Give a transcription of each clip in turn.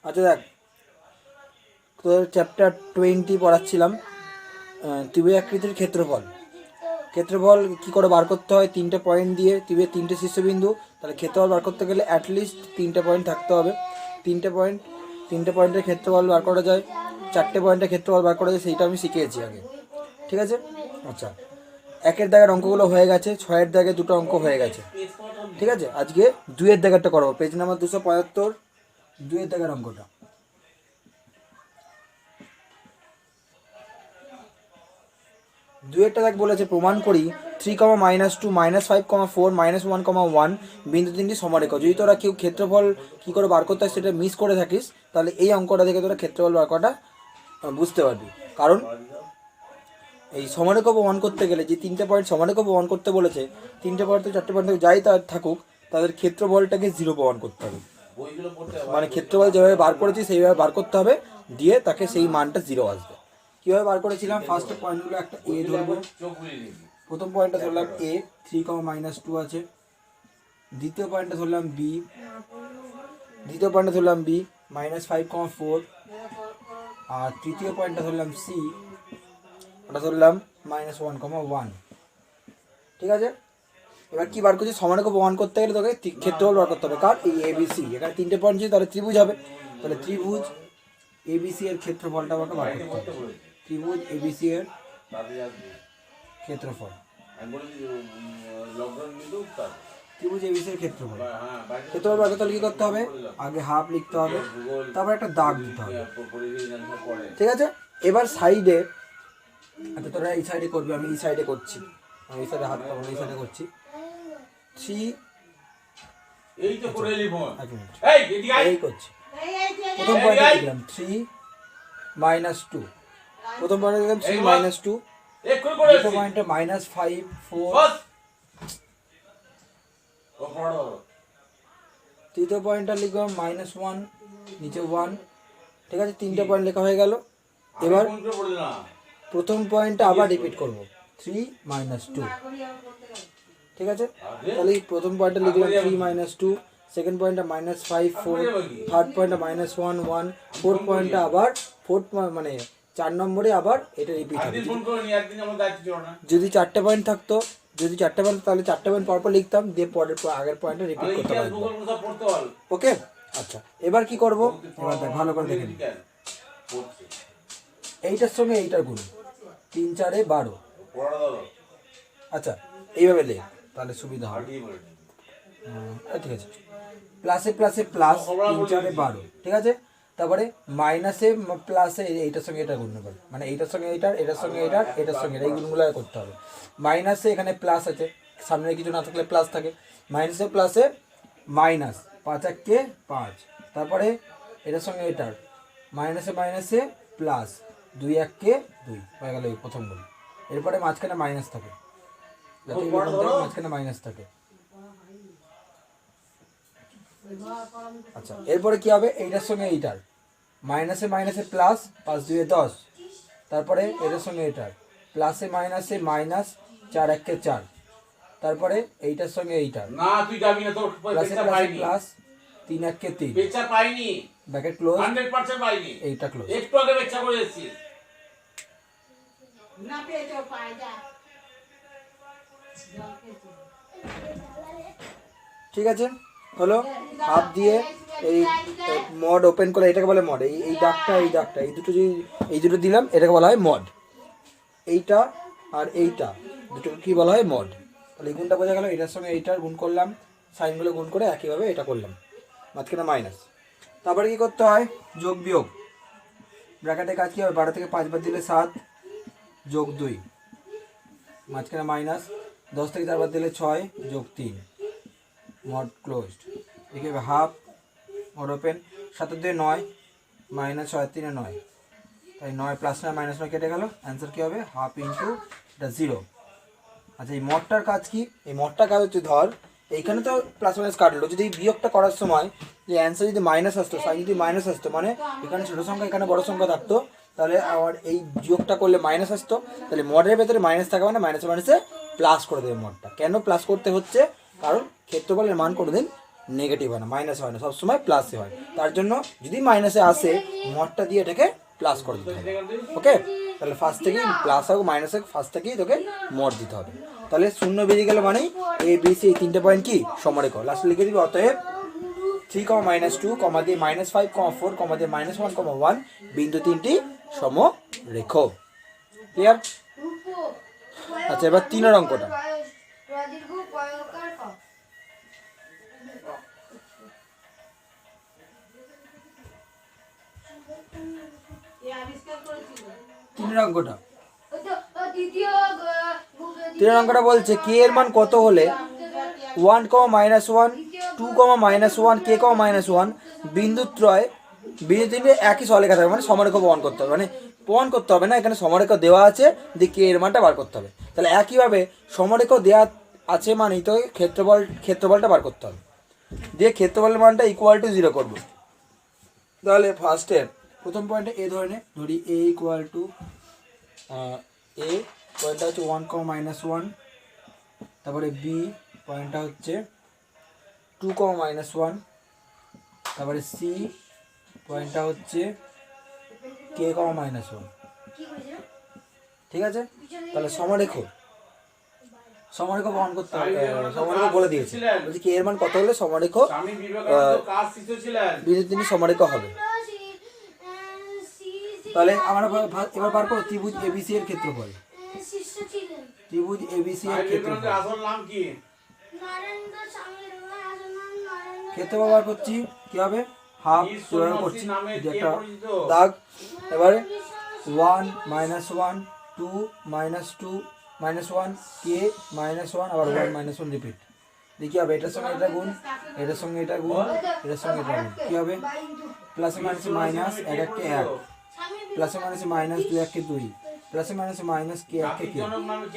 আচ্ছা দেখ, তোদের চ্যাপ্টার 20 পড়াচ্ছিলাম ত্রিভুজ আকৃতির ক্ষেত্রফল। ক্ষেত্রফল কী করে বার করতে হয়? 3টে পয়েন্ট দিয়ে ত্রিভুজের 3টে শীর্ষবিন্দু, তাহলে ক্ষেত্রফল বার করতে গেলে অ্যাটলিস্ট 3টে পয়েন্ট থাকতে হবে। 3টে পয়েন্টের ক্ষেত্রফল বার করা যায়, 4টে পয়েন্টের ক্ষেত্রফল বার করা যায়, সেইটা আমি শিখিয়েছি আগে, ঠিক আছে? আচ্ছা, 1-এর দাগের অঙ্কগুলো হয়ে গেছে, 6-এর দাগে 2টো অঙ্ক হয়ে গেছে, ঠিক আছে? আজকে 2-এর দাগেরটা করবো, পেজ নাম্বার 275, 2-এর দাগের অঙ্কটা। 2-এরটা দেখ বলেছে, প্রমাণ করি 3, -2, -5, -4, -1, -1 বিন্দু তিনটি সমরেখা। যদি তোরা কেউ ক্ষেত্রফল কী করে বার করতে হয় সেটা মিস করে থাকিস, তাহলে এই অঙ্কটা দেখে তোরা ক্ষেত্রফল বার করাটা বুঝতে পারবি। কারণ এই সমরেখা প্রমাণ করতে গেলে যে 3টে পয়েন্ট সমরেখা প্রমাণ করতে বলেছে, 3টে পয়েন্ট 4টে পয়েন্ট যাই তা থাকুক, তাদের ক্ষেত্রফলটাকে 0 প্রমাণ করতে হবে। মানে ক্ষেত্রফল যেভাবে বার করেছি সেইভাবে বার করতে হবে, দিয়ে তাকে সেই মানটা 0 আসবে। কীভাবে বার করেছিলাম? ফার্স্ট পয়েন্টগুলো একটা এ ধরবো। প্রথম পয়েন্টটা ধরলাম এ, 3, -2 আছে। দ্বিতীয় পয়েন্টটা ধরলাম বি, -5, -4। আর তৃতীয় পয়েন্টটা ধরলাম সি, ওটা ধরলাম -1, -1, ঠিক আছে? এবার কি বার করছি? সমানকে প্রমাণ করতে গেলে তোকে ক্ষেত্রফল বার করতে হবে। কার? এই এবিসি। এখানে 3টে পয়েন্ট ছিল, তাহলে ত্রিভুজ হবে, তাহলে ত্রিভুজ এবিসি এর ক্ষেত্রফলটা আমাকে বার করতে হবে। ত্রিভুজ এবিসি এর ক্ষেত্রফল, ত্রিভুজ এবিসি এর ক্ষেত্রফল বার করতে হলে কী করতে হবে? আগে হাফ লিখতে হবে, তারপর একটা দাগ দিতে হবে, ঠিক আছে? এবার সাইডে, আচ্ছা তোরা এই সাইডে করবি, আমি এই সাইডে করছি, আমি এই সাইডে হাত পাবো, এই সাইডে করছি। 3, এই করছি। প্রথম পয়েন্টে লিখলাম 3, -2। প্রথম পয়েন্টে লিখলাম 3, -2। দ্বিতীয় পয়েন্টে -5, 4। তৃতীয় পয়েন্টটা লিখলাম -1, নিচে 1, ঠিক আছে? 3টে পয়েন্ট লেখা হয়ে গেল। এবার প্রথম পয়েন্টটা আবার রিপিট করব, 3, -2, ঠিক আছে? তাহলে প্রথম পয়েন্টটা লিখলাম 3, -2, সেকেন্ড পয়েন্টটা -5, 4, থার্ড পয়েন্টটা -1, 1, ফোর্থ পয়েন্টটা আবার মানে 4 নম্বরে আবার এটা রিপিট হবে। যদি 4টে পয়েন্ট থাকতো, তাহলে 4টে পয়েন্ট পরপর লিখতাম, দিয়ে পরের আগের পয়েন্টটা রিপিট করতে পারতাম। ওকে, আচ্ছা এবার কি করব? এবার দেখ ভালো করে দেখে নিন। এইটার সঙ্গে এইটার গুণ, 3, 4, 12। আচ্ছা এইভাবে লেখ, তাহলে সুবিধা হবে। ঠিক আছে, প্লাসে প্লাসে প্লাস, 3, 4, 12, ঠিক আছে? তারপরে মাইনাসে প্লাসে এইটার সঙ্গে এটা গুণ করবে, মানে এইটার সঙ্গে এইটার, এটার সঙ্গে এইটার, এটার সঙ্গে এই গুণগুলো করতে হবে। মাইনাসে এখানে প্লাস আছে, সামনে কিছু না থাকলে প্লাস থাকে, মাইনাসে প্লাসে মাইনাস, 5 × 5। তারপরে এটার সঙ্গে এটার, মাইনাসে মাইনাসে প্লাস, 2 × 2 হয়ে গেল এই প্রথম গুণ। এরপরে মাঝখানে মাইনাস থাকে, যাতে মাঝখানে মাইনাস থাকে। আচ্ছা এরপরে কি হবে? এইটার সঙ্গে এইটার, মাইনাসে মাইনাসে প্লাস, 5 × 2 = 10। তারপরে এটার সঙ্গে এটার, প্লাসে মাইনাসে মাইনাস, 4 × 1 = 4। তারপরে এইটার সঙ্গে এইটার, না তুই যাবি না, তোর প্লাসে প্লাসে প্লাস, 3 × 1 = 3। বেচা পাইনি, ব্র্যাকেট ক্লোজ, 100% পাইনি, এইটা ক্লোজ। একটু আগে বেচা করে এসেছিস না, পেয়েও পাই যা, ঠিক আছে? হলো হাফ দিয়ে এই মড ওপেন করে, এটাকে বলে মড। এই দাগটা এই দুটো দিলাম, এটাকে বলা হয় মড। এইটা আর এইটা দুটোকে কি বলা হয়? মড। তাহলে এই গুণটা বোঝা গেল। এটার সঙ্গে এইটার গুণ করলাম, সাইনগুলো গুণ করে একইভাবে এটা করলাম, মাঝখানে মাইনাস। তারপরে কি করতে হয়? যোগ বিয়োগ। ব্র্যাকেটের কাজ কী হবে? 12 থেকে 5 বাদ দিলে 7, যোগ 2, মাঝখানে মাইনাস। 10 থেকে 4 বাদ দিলে 6, যোগ 3, মড ক্লোজড। দেখি হাফ, মড ওপেন। 7 × 2 = 9, -6 × 3 = 9, তাই 9 + 9 -9 কেটে গেল। অ্যান্সার কী হবে? হাফ ইন্টু এটা 0। আচ্ছা এই মডটার কাজ কি? এই মডটার কাজ হচ্ছে, ধর এইখানে তো প্লাস মাইনাস কাটলো, যদি বিয়োগটা করার সময় যে অ্যান্সার যদি মাইনাস আসতো, সাইন যদি মাইনাস আসতো, মানে এখানে ছোটো সংখ্যা এখানে বড় সংখ্যা থাকতো, তাহলে আবার এই বিয়োগটা করলে মাইনাস আসতো। তাহলে মডের ভেতরে মাইনাস থাকা মানে মাইনাসে মাইনাসে প্লাস করে দেবে মডটা। কেন প্লাস করতে হচ্ছে? কারণ ক্ষেত্রফলের মান কোনোদিন নেগেটিভ হয় না, মাইনাসে হয় না, সবসময় প্লাসে হয়। তার জন্য যদি মাইনাসে আসে মডটা দিয়ে এটাকে প্লাস করে দিতে হবে। ওকে, তাহলে ফার্স্ট থেকেই প্লাস হোক মাইনাস হোক ফার্স্ট থেকেই তোকে মড দিতে হবে। তাহলে শূন্য বেরিয়ে গেলে মানেই এ বি সি এই তিনটে পয়েন্ট কি সমরেখ। লাস্টে লিখে দিবি অতএব 3, -2, দিয়ে -5, 4, দিয়ে -1, 1 বিন্দু তিনটি সমরেখ। ক্লিয়ার? আচ্ছা, এবার 3 অঙ্কটা। তিনের অঙ্কটা বলছে কে এর মান কত হলে 1, -1, 2, -1, k, -1 বিন্দু ত্রয় বিন্দু তিনটে একই সরলরেখা থাকবে, মানে সমরেখ প্রমাণ করতে হবে। মানে প্রমাণ করতে হবে না, এখানে সমরেখ দেওয়া আছে, দিয়ে কে এর মানটা বার করতে হবে। তাহলে একইভাবে সমরেখ দেওয়া আছে মানেই তো ক্ষেত্রফলটা বার করতে হবে, দিয়ে ক্ষেত্রফলের মানটা =0 করবো। তাহলে ফার্স্টের প্রথম পয়েন্টে এ ধরে ধরি এ এ পয়েন্টটা হচ্ছে 1, -1, তারপরে বি পয়েন্টটা হচ্ছে 2, -1, তারপরে সি পয়েন্টটা হচ্ছে k, -1। ঠিক আছে, তাহলে সমরেখ প্রমাণ করতে হবে। সমরেখ বলে দিয়েছে, বলছি কে এর মান কত হলে সমরেখ বিন্দু তিনটি সমরেখ হবে। তাহলে আমরা এবার বার করো ত্রিভুজ এবিসি এর ক্ষেত্রফল। ত্রিভুজ এবিসি এর ক্ষেত্রফল ক্ষেত্রফল বার করছি কি হবে, হাফ করছি একটা দাগ। এবারে 1, -1, 2, -2, -1, k, -1, আবার 1, -1 রিপিট। দেখি হবে এটার সঙ্গে এটা গুণ, এটার সঙ্গে এটা গুণ, এটার সঙ্গে এটা গুণ, কি হবে প্লাসে মাইনাসে মাইনাস, এক এককে 1, প্লাসে মাইনাসে মাইনাস, 2 এককে 2, প্লাসে মাইনাসে মাইনাস, k এককে k,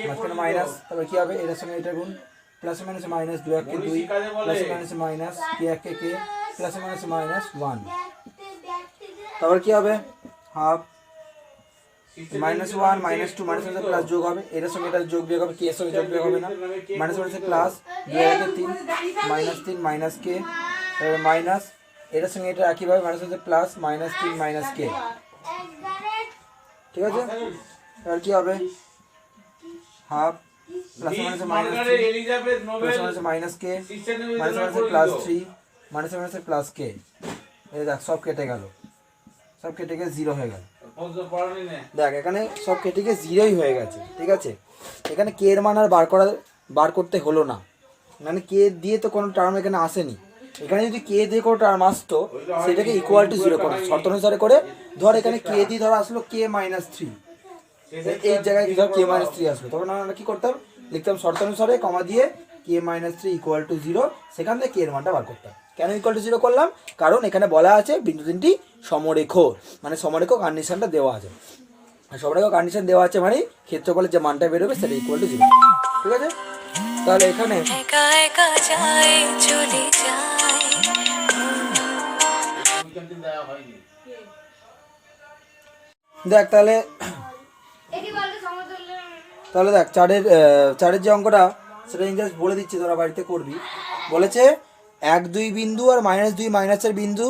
মাঝখানে মাইনাস, তারপর কি হবে এটার সঙ্গে এটা গুণ, প্লাসে মাইনাসে মাইনাস, 2 এককে 2, প্লাসে মাইনাসে মাইনাস, k এককে k, প্লাসে মাইনাসে মাইনাস 1, তারপর কি হবে হাফ -1, -2, -1 প্লাস যোগ হবে, এটার সঙ্গে এটা যোগ বিয়োগ হবে, k এর সঙ্গে যোগ বিয়োগ হবে না, -1 প্লাস 2 এককে 3, -3 মাইনাস k, তারপর মাইনাস এটার সঙ্গে এটা একইভাবে -1 প্লাস -3 k। ঠিক আছে, এবার কি হবে হাফ প্লাস মাইনাস মাইনাস কে মাইনাস প্লাস 3 মাইনাস প্লাস কে। এই দেখ সব কেটে গেল, সব কেটে গিয়ে 0 হয়ে গেল। দেখ এখানে সব কেটে গিয়ে 0ই হয়ে গেছে। ঠিক আছে, এখানে কে এর মান আর বার করতে হলো না, মানে কে দিয়ে তো কোনো টার্ম এখানে আসেনি। এখানে যদি কে দিয়ে কোনো টার্ম আসতো সেটাকে =0 করে শর্ত অনুসারে করে ধর এখানে কে দিয়ে ধর আসলো k-3, এই জায়গায় ধর k-3 আসলো, তখন আমরা কি করতাম লিখতাম শর্ত অনুসারে কমা দিয়ে k-3 =0, সেখান থেকে কে এর মানটা বার করতাম। কেন =0 করলাম, কারণ এখানে বলা আছে বিন্দু তিনটি সমরেখ, মানে সমরেখ কন্ডিশনটা দেওয়া আছে, সমরেখ কন্ডিশন দেওয়া আছে মানে ক্ষেত্রফলের যে মানটা বেরোবে সেটা =0। ঠিক আছে, তাহলে এখানে দেখ তাহলে দেখ চারের যে অঙ্কটা সেটা জাস্ট বলে দিচ্ছি, তোরা বাড়িতে করবি। বলেছে 1, 2 বিন্দু আর -2 মাইনাসের বিন্দু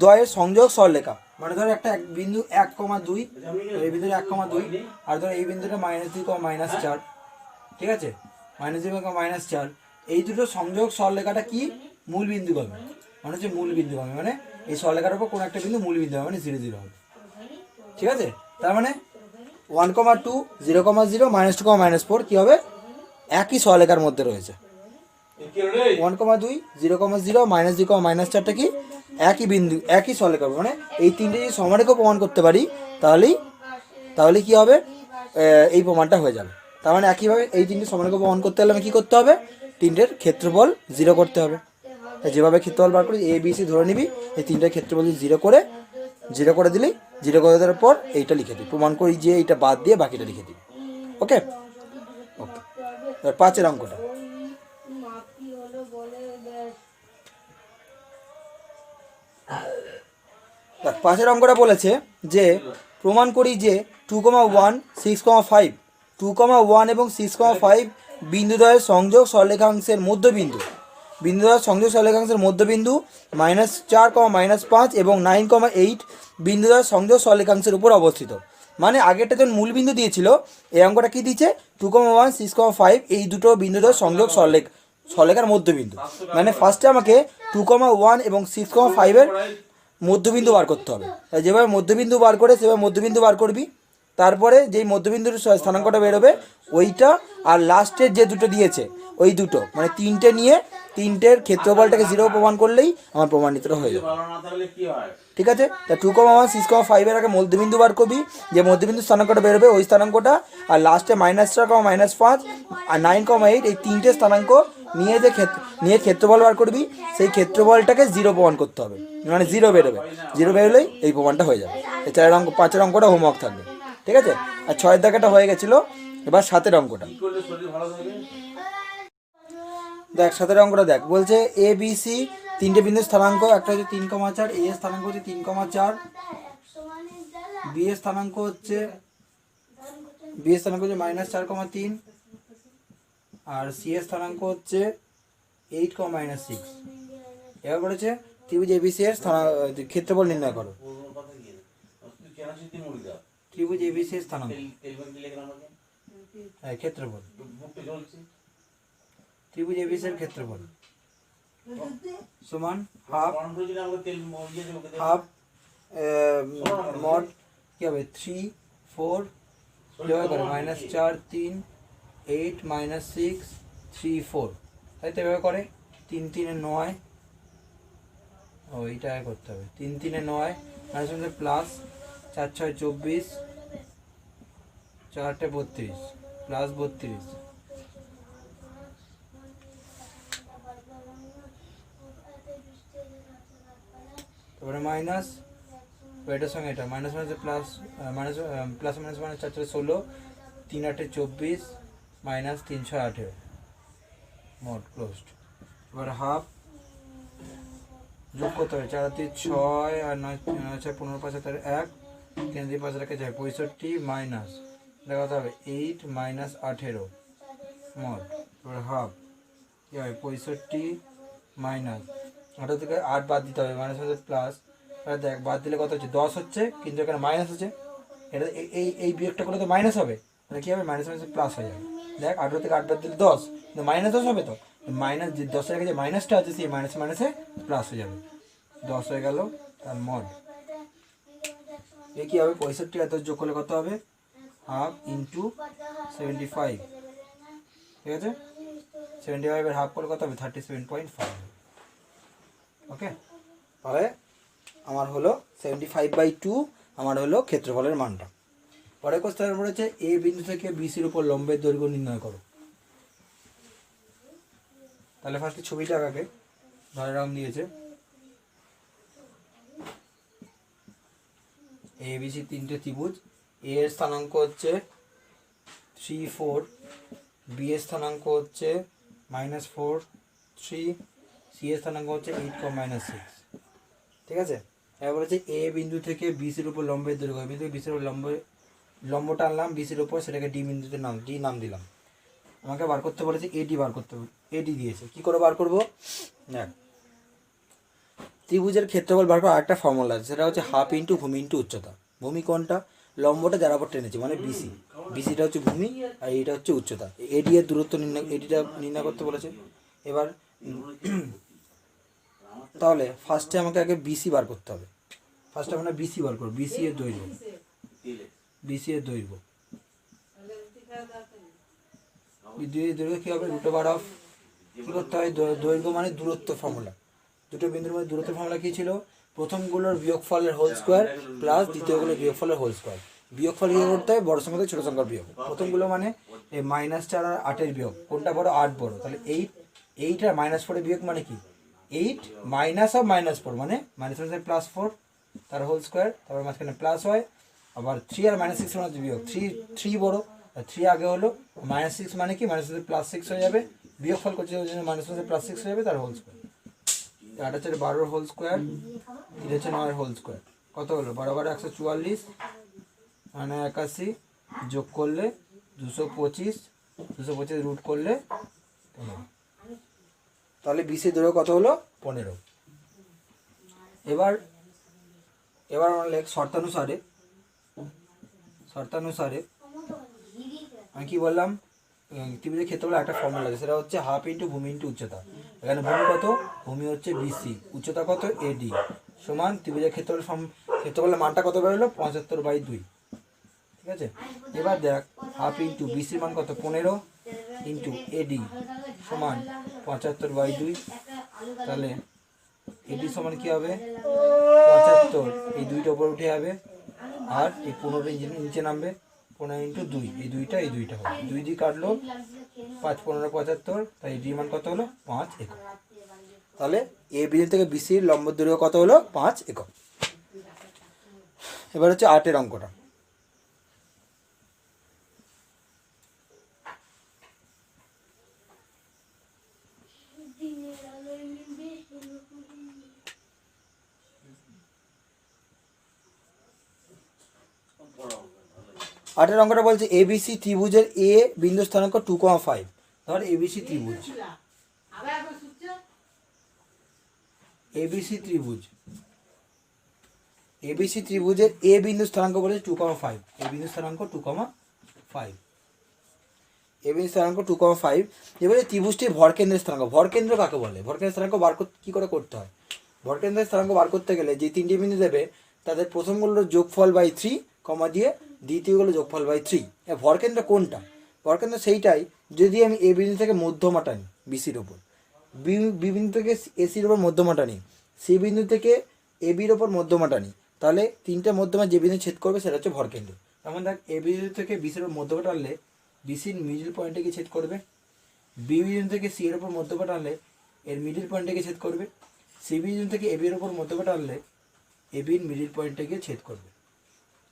দ্বয়ের সংযোগ সরলরেখা, মানে ধর একটা বিন্দু 1,2, এই বিন্দুটা 1,2, আর ধর এই বিন্দুটা -2, -4। ঠিক আছে, -2, -4, এই দুটো সংযোগ সরলরেখাটা কি মূল বিন্দু পাবে, মানে হচ্ছে মূল বিন্দু পাবে, মানে এই সরলরেখার উপর কোনো একটা বিন্দু মূল বিন্দু হবে, মানে 0, 0 হবে। ঠিক আছে, তার মানে 1, 2, 0, 0, -2, -4 কি হবে একই সরলরেখার মধ্যে রয়েছে। 1, 2, 0, 0, -2, -4টা কি একই বিন্দু একই সরলরেখা, মানে এই তিনটে যদি সমরেখ প্রমাণ করতে পারি তাহলে কি হবে এই প্রমাণটা হয়ে যাবে। তার মানে একইভাবে এই তিনটে সমরেখ প্রমাণ করতে হলে আমি কী করতে হবে, তিনটের ক্ষেত্রফল 0 করতে হবে। যেভাবে ক্ষেত্রফল বার করি এ বি সি ধরে নিবি, এই তিনটের ক্ষেত্রফল 0 করে দিলি, 0 করে দেওয়ার পর এইটা লিখে দিই, প্রমাণ করি যে এইটা বাদ দিয়ে বাকিটা লিখে দিই। ওকে ওকে, এবার 5 অঙ্কটা। দেখ 5 অঙ্কটা বলেছে যে প্রমাণ করি যে 2, 1, 6, 5, 2, 1 এবং 6, 5 বিন্দুদ্বয়ের সংযোগ সরলরেখাংশের মধ্যবিন্দু বিন্দু দ্বারা সংযোগ সরলরেখাংশের মধ্যবিন্দু -4, -5 এবং 9,8 বিন্দু দ্বারা সংযোগ সরলরেখাংশের উপর অবস্থিত। মানে আগেরটা যখন মূল বিন্দু দিয়েছিল, এই অঙ্কটা কি দিয়েছে 2,1, 6,5 এই দুটো বিন্দু দ্বারা সংযোগ সরলরেখার মধ্যবিন্দু। মানে ফার্স্টে আমাকে 2,1 এবং 6,5 মধ্যবিন্দু বার করতে হবে। যেভাবে মধ্যবিন্দু বার করে সেভাবে মধ্যবিন্দু বার করবি। তারপরে যেই মধ্যবিন্দুর স্থানাঙ্কটা বেরোবে ওইটা, আর লাস্টের যে দুটো দিয়েছে ওই দুটো, মানে তিনটে নিয়ে তিনটের ক্ষেত্রফলটাকে 0 প্রমাণ করলেই আমার প্রমাণিত হয়ে যাবে। ঠিক আছে, তা 2,1, 6,5 আগে মধ্যবিন্দু বার করবি, যে মধ্যবিন্দুর স্থানাঙ্কটা বেরোবে ওই স্থানাঙ্কটা, আর লাস্টে -4, -5 আর 9,8 এই তিনটে স্থানাঙ্ক নিয়ে যে ক্ষেত্রফল বার করবি, সেই ক্ষেত্রফলটাকে 0 প্রমাণ করতে হবে, মানে 0 বেরোবে। 0 বেরোলেই এই প্রমাণটা হয়ে যাবে। এই 5 অঙ্কটা হোমওয়ার্ক থাকবে। ঠিক আছে, আর 6 দাগেটা হয়ে গেছিলো। এবার 7 অঙ্কটা দেখ। 7 অঙ্কটা দেখ, বলছে এ বি সি তিনটে বিন্দুর স্থানাঙ্ক, একটা হচ্ছে 3,4, এ এর স্থানাঙ্ক হচ্ছে 3,4, বি এর স্থানাঙ্ক হচ্ছে -4,3, আর সি এর স্থানাঙ্ক হচ্ছে 8,-6। এবার বলেছে ত্রিভুজ এবিসি এর ক্ষেত্রফল নির্ণয় করো। ত্রিভুজ এবিসি এর স্থানাঙ্ক, হ্যাঁ ক্ষেত্রফল, ত্রিভুজ এবিসি এর ক্ষেত্রফল সমান হাফ মড কি হবে 3, 4 যোগ করে -4, 3, 8, -6, 3, 4, তাই তো এভাবে করে। 3, 3 এ 9, ও এইটা করতে হবে। 3, 3 এ 9 প্লাস 4, 6, 24, 4, 8, 32 প্লাস 32, তারপরে মাইনাস এটার সঙ্গে এটা minus plus, plus minus 4, 4, 16, 3, 8, 24 minus 3, 6, 18 মোট ক্লোজড। এবার হাফ যোগ করতে হবে, 4, 3, 6 আর 9, 6, 15, 5, 7, 1, 3, 3, 5 রেখে যায় 65 মাইনাস দেখাতে হবে 8 মাইনাস 18 মোট। এবার হাফ কী হবে 65 মাইনাস 18 থেকে 8 বাদ দিতে হবে, মাইনাস প্লাস। এবার দেখ বাদ দিলে কত হচ্ছে 10 হচ্ছে, কিন্তু এখানে মাইনাস আছে। এটা এই বিয়োগটা করলে তো মাইনাস হবে, তাহলে কী হবে মাইনাস মাইনাস প্লাস হয়ে যাবে। দেখ 18 থেকে 8 বাদ দিলে 10, কিন্তু মাইনাস 10 হবে তো, মাইনাস যে 10-এর আগে যে মাইনাসটা আছে সেই মাইনাস মাইনাসে প্লাস হয়ে যাবে। 10 হয়ে গেল তার মড। এ কী হবে 65 আর 10 যোগ করলে কত হবে হাফ ইন্টু 75। ঠিক আছে, 75 এর হাফ করলে কত হবে 37.5। ওকে, তাহলে আমার হলো 75/2 আমার হলো ক্ষেত্রফলের মানটা। পরের কোশ্চেন বলেছে এ বিন্দু থেকে বিসির উপর লম্বের দৈর্ঘ্য নির্ণয় করো। তাহলে ফার্স্টে ছবিটা আগে ধরে রং দিয়েছে, এ বিসি তিনটে ত্রিভুজ। এ এর স্থানাঙ্ক হচ্ছে 3, 4, বি এর স্থানাঙ্ক হচ্ছে -4, 3, সি এর স্থানাঙ্ক হচ্ছে 8, -6। ঠিক আছে, এবার বলেছে এ বিন্দু থেকে বিসির উপর লম্বের দৈর্ঘ্য, বিন্দু বিসির উপর লম্বটা আনলাম বিসির উপর, সেটাকে ডি বিন্দুতে নাম দিলাম। আমাকে বার করতে বলেছে এডি বার করতে হবে, এডি দিয়েছে। কি করে বার করবো, দেখ ত্রিভুজের ক্ষেত্রফল বার করার আরেকটা ফর্মুলা আছে, সেটা হচ্ছে হাফ ইন্টু ভূমি ইন্টু উচ্চতা। ভূমি কোনটা, লম্বটা যার উপর টেনেছে মানে বিসি, বিসিটা হচ্ছে ভূমি আর এইটা হচ্ছে উচ্চতা। এডি এর দূরত্ব এডিটা নির্ণয় করতে বলেছে। এবার তাহলে ফার্স্টে আমাকে আগে বিসি বার করতে হবে। ফার্স্টে আমরা বিসি বার করব, বিসি এর দৈর্ঘ্য, বিসি এর দৈর্ঘ্য কী হবে √অফ, কী করতে হয় দৈর্ঘ্য মানে দূরত্ব ফর্মুলা। দুটো বিন্দুর মধ্যে দূরত্ব ফর্মুলা কী ছিল, প্রথমগুলোর বিয়োগফলের হোল স্কোয়ার প্লাস দ্বিতীয়গুলোর বিয়োগফলের হোল স্কোয়ার। বিয়োগফল কী করতে হয় বড় সংখ্যা থেকে ছোটো সংখ্যার বিয়োগ। প্রথমগুলো মানে এই -4 আর 8-এর বিয়োগ, কোনটা বড় 8 বড়, তাহলে 8 আর -4 বিয়োগ মানে কি 8 মাইনাস অফ -4 মানে -4 তার হোল স্কোয়ার, তারপর মাঝখানে প্লাস হয়। আবার 3 আর -6 মধ্যে বিয়োগ, 3 বড়, 3 আগে হলো, -6 মানে কি -6 হয়ে যাবে, বিয়োগফল করছে ওই জন্য -6 হয়ে যাবে তার হোল স্কোয়ার। 8 হচ্ছে 12 হোল স্কোয়ার, 3 হচ্ছে 9 হোল স্কোয়ার, কত হলো 12 12 144 মানে 81, যোগ করলে 225, 225 রুট করলে তাহলে বিসির দৈর্ঘ্য কত হলো 15। এবার আমরা লেখ শর্তানুসারে আমি কি বললাম, ত্রিভুজের ক্ষেত্রফলের একটা ফর্মুলা আছে, সেটা হচ্ছে হাফ ইন্টু ভূমি ইন্টু উচ্চতা। এখানে ভূমি কত, ভূমি হচ্ছে বিসি, উচ্চতা কত এডি, সমান ত্রিভুজের ক্ষেত্রফলের মানটা কত বেরোলো 75/2। ঠিক আছে, এবার দেখ হাফ ইন্টু বিসির মান কত 15 ইন্টু এডি সমান 75/2। তাহলে এডি সমান কি হবে 75, এই দুইটা উপরে উঠে যাবে, আর এই 15 নিচে নামবে, 15 ইন্টু 2, এই দুইটা হবে, 2 দিয়ে কাটলো 5 15 75, তাই এডি মান কত হলো 5 একক। তাহলে এ বিন্দু থেকে বিসির লম্ব দৈর্ঘ্য কত হলো 5 একক। এবার হচ্ছে 8 অঙ্কটা। আটের অঙ্কটা বলছে এবিসি ত্রিভুজের এ বিন্দু স্থানাঙ্ক 2,5। ধর এবিসি ত্রিভুজ, এবিসি ত্রিভুজের এ বিন্দু স্থানাঙ্ক বলেছে 2,5, এ বিন্দু স্থানাঙ্ক 2,5, এ বিন্দু স্থানাঙ্ক 2,5। এবারে ত্রিভুজটির ভরকেন্দ্রের স্থানাঙ্ক, ভরকেন্দ্র কাকে বলে, ভরকেন্দ্রের স্থানাঙ্ক বার কি করে করতে হয়, ভরকেন্দ্রের স্থানাঙ্ক বার করতে গেলে যে তিনটি বিন্দু দেবে তাদের প্রথমগুলো যোগফল বাই 3 কমা দিয়ে দ্বিতীয়গুলো যোগফল বাই 3। ভরকেন্দ্র কোনটা, ভরকেন্দ্র সেইটাই যদি আমি এ বিন্দু থেকে মধ্যমা টানি বিসির ওপর, বি বিন্দু থেকে এসির ওপর মধ্যমা টানি, সি বিন্দু থেকে এ বির ওপর মধ্যমা টানি, তাহলে তিনটে মধ্যমা যে বিন্দু ছেদ করবে সেটা হচ্ছে ভরকেন্দ্র। যেমন দেখ এ বিন্দু থেকে বিসির ওপর মধ্যমা টানলে বিসির মিডল পয়েন্টে গিয়ে ছেদ করবে, বি বিন্দু থেকে সি এর ওপর মধ্যমা টানলে এর মিডল পয়েন্টে গিয়ে ছেদ করবে, সি বিন্দু থেকে এ বির ওপর মধ্যমা টানলে এ বির মিডল পয়েন্টে গিয়ে ছেদ করবে।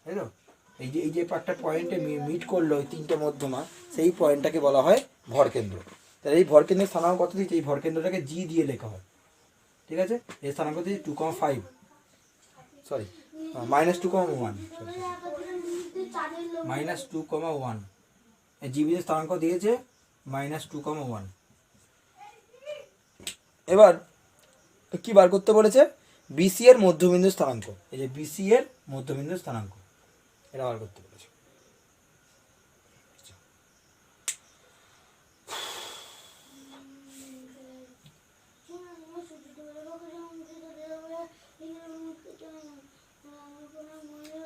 তাই তো, এই যে একটা পয়েন্টে মিট করলো ওই তিনটে মধ্যমা, সেই পয়েন্টটাকে বলা হয় ভরকেন্দ্র। তাহলে এই ভরকেন্দ্রের স্থানাঙ্ক কত দিচ্ছে, এই ভরকেন্দ্রটাকে জি দিয়ে লেখা হয়। ঠিক আছে, এর স্থানাঙ্ক দিচ্ছে 2,5, সরি -2,1, -2,1, জি বিন্দুর স্থানাঙ্ক দিয়েছে -2,1। এবার কি বার করতে বলেছে, বিসি এর মধ্যবিন্দু স্থানাঙ্ক, এই যে বিসি এর মধ্যবিন্দু স্থানাঙ্ক এটা বার করতে বলেছে।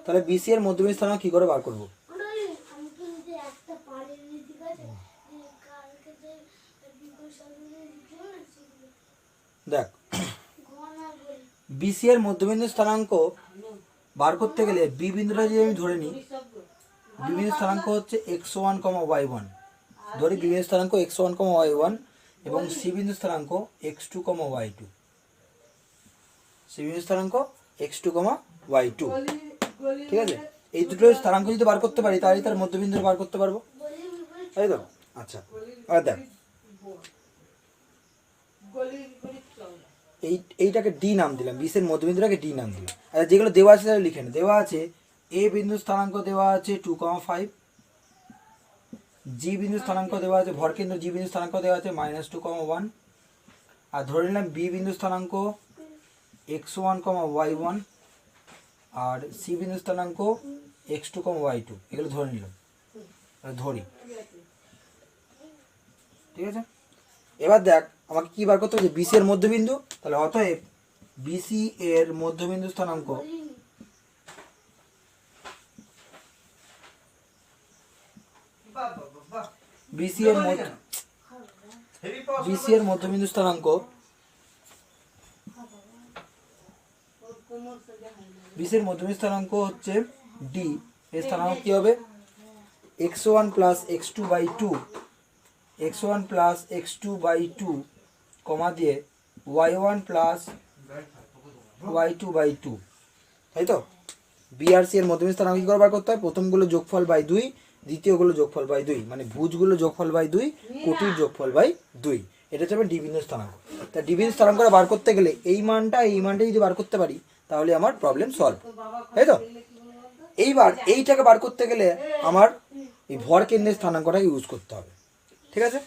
তাহলে বিসি এর মধ্যবিন্দু স্থানাঙ্ক কি করে বার করব, দেখ বিসি এর মধ্যবিন্দু স্থানাঙ্ক বার করতে গেলে বি বিন্দুটা যদি আমি ধরে নিই, বি বিন্দু স্থানাঙ্ক হচ্ছে x1, y1, ধরি বি বিন্দু স্থানাঙ্ক x1, y1 এবং সি বিন্দু স্থানাঙ্ক x2, y2, সি বিন্দু স্থানাঙ্ক x2, y2। ঠিক আছে, এই দুটো স্থানাঙ্ক যদি বার করতে পারি তাহলে তার মধ্যবিন্দু বার করতে পারবো, তাই তো। আচ্ছা, আর দেখ এইটাকে ডি নাম দিলাম, বিসের মধ্যবিন্দুটাকে ডি নাম দিলাম। আর যেগুলো দেওয়া আছে তাহলে লিখে নে, দেওয়া আছে এ বিন্দু স্থানাঙ্ক দেওয়া আছে 2,5, জি বিন্দু স্থানাঙ্ক দেওয়া আছে, ভরকেন্দ্র জি বিন্দু স্থানাঙ্ক দেওয়া আছে -2,1, আর ধরে নিলাম বি বিন্দু স্থানাঙ্ক x1, y1, আর সি বিন্দু স্থানাঙ্ক x2, y2, এগুলো ধরে নিলাম, ধরি। ঠিক আছে, এবার দেখ আমাকে কি বার করতে হবে, বিসি এর মধ্যবিন্দু। তাহলে অতএব বিসি এর মধ্যবিন্দু স্থানাঙ্ক বিসি এর মধ্যবিন্দু স্থানাঙ্ক বিসির মধ্যবিন্দু স্থানাঙ্ক হচ্ছে ডি, এর স্থানাঙ্ক কি হবে x1 plus x2/2, x1 plus x2/2 কমা দিয়ে y1 প্লাস y2/2, তাই তো। বি আর সি এর মধ্যবিন্দু স্থানাঙ্ক কি করে বার করতে হয়, প্রথমগুলো যোগফল বাই 2, দ্বিতীয়গুলো যোগফল বাই 2, মানে ভুজগুলো যোগফল বাই 2, কোটির যোগফল বাই 2, এটা হচ্ছে ডি বিন্দু স্থানাঙ্ক। তা ডি বিন্দু স্থানাঙ্কটা বার করতে গেলে এই মানটা যদি বার করতে পারি তাহলে আমার প্রবলেম সলভ, তাই তো। এইবার এইটাকে বার করতে গেলে আমার এই ভরকেন্দ্রের স্থানাঙ্কটা ইউজ করতে হবে। ঠিক আছে,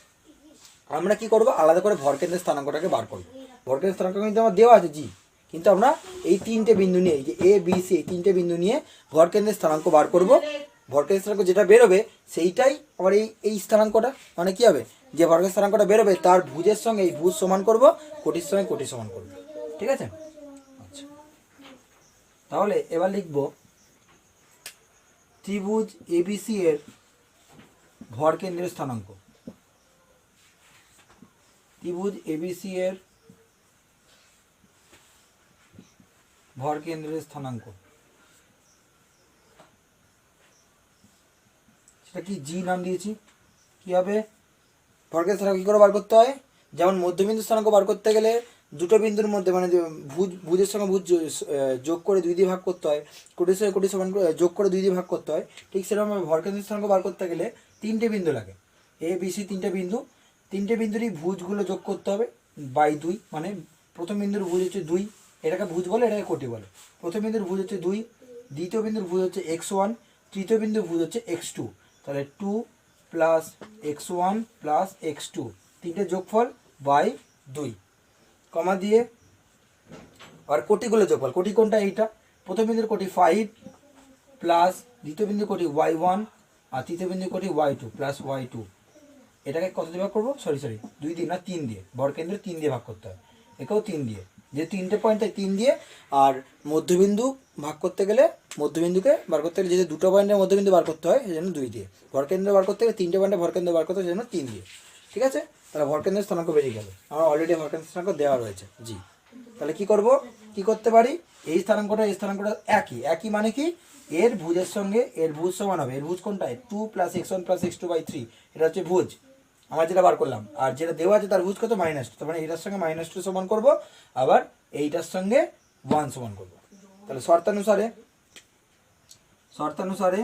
আমরা কি করব, আলাদা করে ভরকেন্দ্রের স্থানাঙ্কটাকে বার করব। ভরকেন্দ্রের স্থানাঙ্ক কিন্তু আমার দেওয়া আছে জি, কিন্তু আমরা এই তিনটে বিন্দু নিয়ে, এই যে এ বি সি, এই তিনটে বিন্দু নিয়ে ভরকেন্দ্রের স্থানাঙ্ক বার করব। ভরকেন্দ্রের স্থানাঙ্ক যেটা বেরোবে সেইটাই আবার এই স্থানাঙ্কটা, মানে কি হবে, যে ভরকেন্দ্রের স্থানাঙ্কটা বেরোবে তার ভুজের সঙ্গে এই ভুজ সমান করব, কোটির সঙ্গে কোটি সমান করব। ঠিক আছে, আচ্ছা তাহলে এবার লিখব ত্রিভুজ এবিসি এর ভরকেন্দ্রের স্থানাঙ্ক। ত্রিভুজ এবিসি এর ভরকেন্দ্রের স্থানাঙ্ক, সেটা কি জি নাম দিয়েছি। কি হবে, ভরকেন্দ্রের স্থানাঙ্ক কি করে বার করতে হয়, যেমন মধ্যবিন্দু স্থানাঙ্ক বার করতে গেলে দুটো বিন্দুর মধ্যে মানে ভুজের সঙ্গে ভুজ যোগ করে 2 দিয়ে ভাগ করতে হয়, কোটির সঙ্গে কোটি সমান যোগ করে 2 দিয়ে ভাগ করতে হয়, ঠিক সেরকমভাবে ভরকেন্দ্রের স্থানাঙ্ক বার করতে গেলে তিনটে বিন্দু লাগে, এ বি সি তিনটে বিন্দু, তিনটে বিন্দুরই ভুজগুলো যোগ করতে হবে বাই 2, মানে প্রথম বিন্দুর ভুজ হচ্ছে 2, এটাকে ভুজ বলে, এটাকে কোটি বলে। প্রথম বিন্দুর ভুজ হচ্ছে 2, দ্বিতীয় বিন্দুর ভুজ হচ্ছে x1, তৃতীয় বিন্দুর ভুজ হচ্ছে x2। তাহলে 2 প্লাস x1 প্লাস x2, তিনটে যোগফল বাই 2, কমা দিয়ে আর কোটিগুলো যোগফল, কোটি কোনটা, এইটা প্রথম বিন্দুর কোটি 5 প্লাস দ্বিতীয় বিন্দুর কোটি y1 আর তৃতীয় বিন্দুর কোটি y2 প্লাস y2। এটাকে কত দিয়ে ভাগ করবো, সরি 2 দিয়ে না 3 দিয়ে, ভরকেন্দ্র 3 দিয়ে ভাগ করতে হয়, একেও 3 দিয়ে, যে তিনটে পয়েন্ট তাই 3 দিয়ে। আর মধ্যবিন্দু ভাগ করতে গেলে, মধ্যবিন্দুকে বার করতে গেলে, যেহেতু দুটো পয়েন্টের মধ্যবিন্দু বার করতে হয় সেই জন্য 2 দিয়ে, ভরকেন্দ্র বার করতে গেলে তিনটে পয়েন্টের ভরকেন্দ্র বার করতে হয় সেই জন্য 3 দিয়ে। ঠিক আছে, তাহলে ভরকেন্দ্রের স্থানাঙ্ক বেরিয়ে গেল, আমার অলরেডি ভরকেন্দ্রের স্থানাঙ্ক দেওয়া রয়েছে জি। তাহলে কি করব, কি করতে পারি, এই স্থানাঙ্কটা এই স্থানাঙ্কটা একই, একই মানে কি, এর ভুজের সঙ্গে এর ভুজ সমান হবে। এর ভুজ কোনটা, 2 প্লাস x1 প্লাস x2/3, এটা হচ্ছে ভুজ আমার যেটা বার করলাম, আর যেটা দেওয়া আছে তার ভুজ কত, -2, তার মানে এটার সঙ্গে -2 সমান করব, আবার এইটার সঙ্গে 1 সমান করব। তাহলে শর্তানুসারে শর্তানুসারে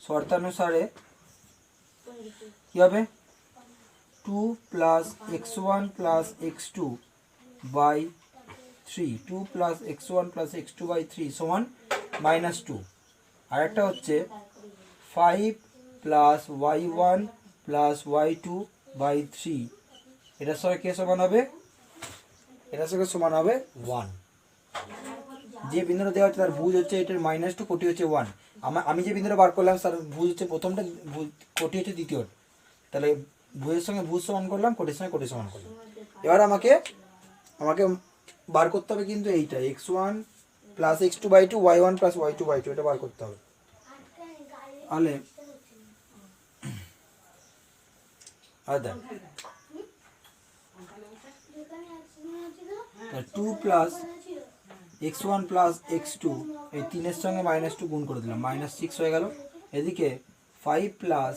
শর্তানুসারে কি হবে, 2 plus x1 plus x2/3, 2 plus x1 plus x2/3 সমান -2। আর একটা হচ্ছে 5 প্লাস y1 প্লাস y2/3, এটার সঙ্গে কে সমান হবে, এটার সঙ্গে সমান হবে 1। যে বিন্দুটা দেওয়া হচ্ছে তার ভুজ হচ্ছে এটার -2, কোটি হচ্ছে 1। আমি যে বিন্দুটা বার করলাম তার ভুজ হচ্ছে প্রথমটা, কোটি হচ্ছে দ্বিতীয়টা, তাহলে ভুজের সঙ্গে ভুজ সমান করলাম, কোটির সঙ্গে কোটি সমান করলাম। এবার আমাকে বার করতে হবে কিন্তু এইটা, x1 plus x2/2, y1 plus y2/2, এটা বার করতে হবে। তাহলে দেখ 2 প্লাস x1 প্লাস x2, এই 3-এর সঙ্গে -2 গুণ করে দিলাম, -6 হয়ে গেল। এদিকে 5 প্লাস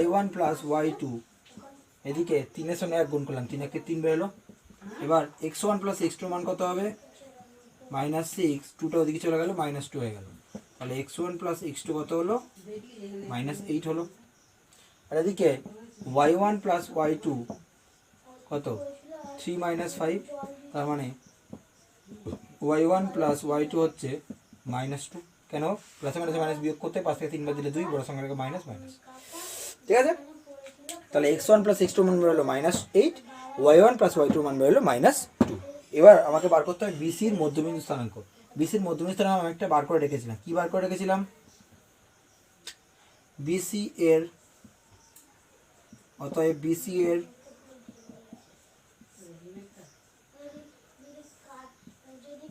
y1 প্লাস y2, এদিকে 3-এর সঙ্গে 1 গুণ করলাম, 3 একে 3 বেরোলো। এবার x1 প্লাস x2 মান কত হবে, -6, 2টা ওদিকে চলে গেল, -2 হয়ে গেল। তাহলে x1 প্লাস x2 কত হলো, -8 হলো। আর এদিকে y1 প্লাস y2 কত, 3 - 5, তার মানে y1 প্লাস y2 হচ্ছে -2। কেন, প্লাসে মাইনাসে মাইনাস বিয়োগ করতে 5 থেকে 3 বার দিলে 2, বড় সংখ্যা মাইনাস মাইনাস। ঠিক আছে, তাহলে x1 প্লাস x2 মান বেরোলো -8, y1 প্লাস y2 মান বেরোলো -2। এবার আমাকে বার করতে হবে বিসির মধ্যবিন্দু স্থানাঙ্ক। বিসির মধ্যবিন্দু স্থানাঙ্ক আমি একটা বার করে রেখেছিলাম, কি বার করে রেখেছিলাম, বিসি এর, অতএব বিসি এর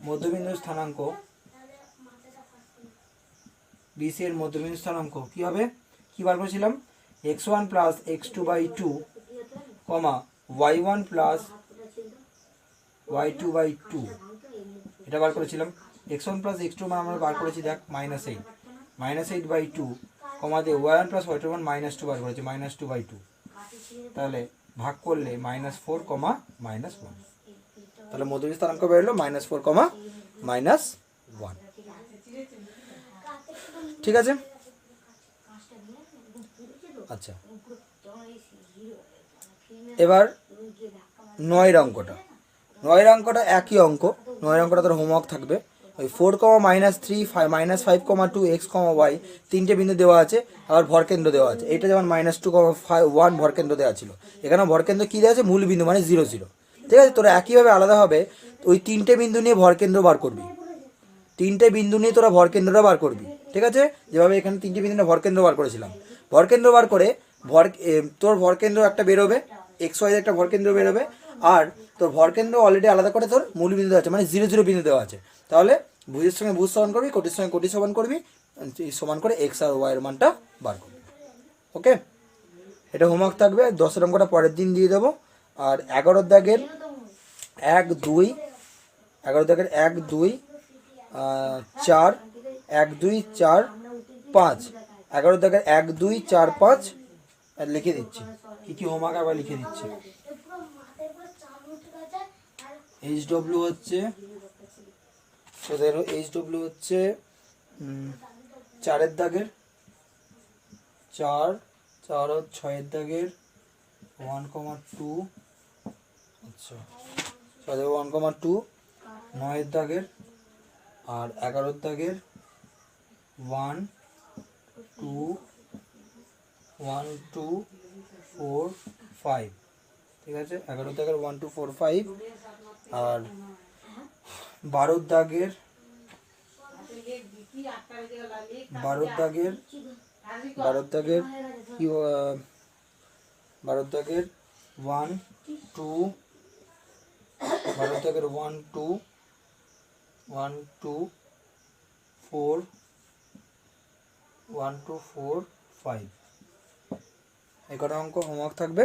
মধ্যবিন্দু স্থানাঙ্ক, বিসি এর মধ্যবিন্দু স্থানাঙ্ক কি হবে, কি বার করেছিলাম, x1 plus x2/2, y1 plus y2/2, এটা বার করেছিলাম। x1 প্লাস x2 মান আমরা বার করেছি, দেখ -8, -8/2, দিয়ে y1 প্লাস y2 মান -2 বার করেছি, -2/2। তাহলে ভাগ করলে -4, -1, তাহলে মধ্যবিন্দু স্থানাঙ্ক বেরোলো -4, -1। ঠিক আছে, আচ্ছা এবার 9 অঙ্কটা, 9 অঙ্কটা একই অঙ্ক, 9 অঙ্কটা তোর হোমওয়ার্ক থাকবে। ওই 4, -3, -5, -2, x, y 3টে বিন্দু দেওয়া আছে, আবার ভরকেন্দ্র দেওয়া আছে। এটা যেমন -2, 1 ভরকেন্দ্র দেওয়া ছিল, এখানে ভরকেন্দ্র কী দেওয়া আছে, মূল বিন্দু মানে 0, 0। ঠিক আছে, তোরা একইভাবে আলাদাভাবে ওই 3টে বিন্দু নিয়ে ভরকেন্দ্র বার করবি, 3টে বিন্দু নিয়ে তোরা ভরকেন্দ্রটা বার করবি। ঠিক আছে, যেভাবে এখানে 3টে বিন্দু নিয়ে ভরকেন্দ্র বার করেছিলাম, ভরকেন্দ্র বার করে তোর ভরকেন্দ্র একটা বেরোবে, XY একটা ভরকেন্দ্র বেরোবে, আর তোর ভরকেন্দ্র অলরেডি আলাদা করে তোর মূল বিন্দু দেওয়া আছে, মানে 0, 0 বিন্দু দেওয়া আছে। তাহলে ভুজের সঙ্গে ভুজ সমান করবি, কোটির সঙ্গে কোটি সমান করবি, সমান করে x আর y এর মানটা বার করবি। ওকে, এটা হোমওয়ার্ক থাকবে। 10 অঙ্কটা পরের দিন দিয়ে দেবো। আর 11 দাগের 1, 2, 4, 1, 2, 4, 5, 11 দাগের 1, 2, 4, 5 লিখে দিচ্ছি, কী কী হোমওয়ার্ক আবার লিখে দিচ্ছি। HW হচ্ছে তোদের, HW হচ্ছে 4 দাগের 4, 4 ও 6 দাগের 1,2, আচ্ছা 1,2, 9 দাগের, আর 11 দাগের 1, 2, 4, 5। ঠিক আছে, 11 দাগের 1, 2, 4, 5, আর 12 দাগের 12 দাগের কি 12 দাগের 1, 2, 12 দাগের 1, 2, 4, 1, 2, 4, 5 এই কটা অঙ্ক হোমওয়ার্ক থাকবে।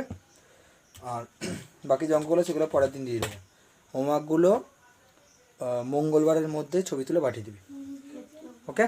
আর বাকি যে অঙ্কগুলো সেগুলো পরের দিন দিয়ে দেবে। হোমওয়ার্কগুলো মঙ্গলবারের মধ্যে ছবি তুলে পাঠিয়ে দিবি। ওকে।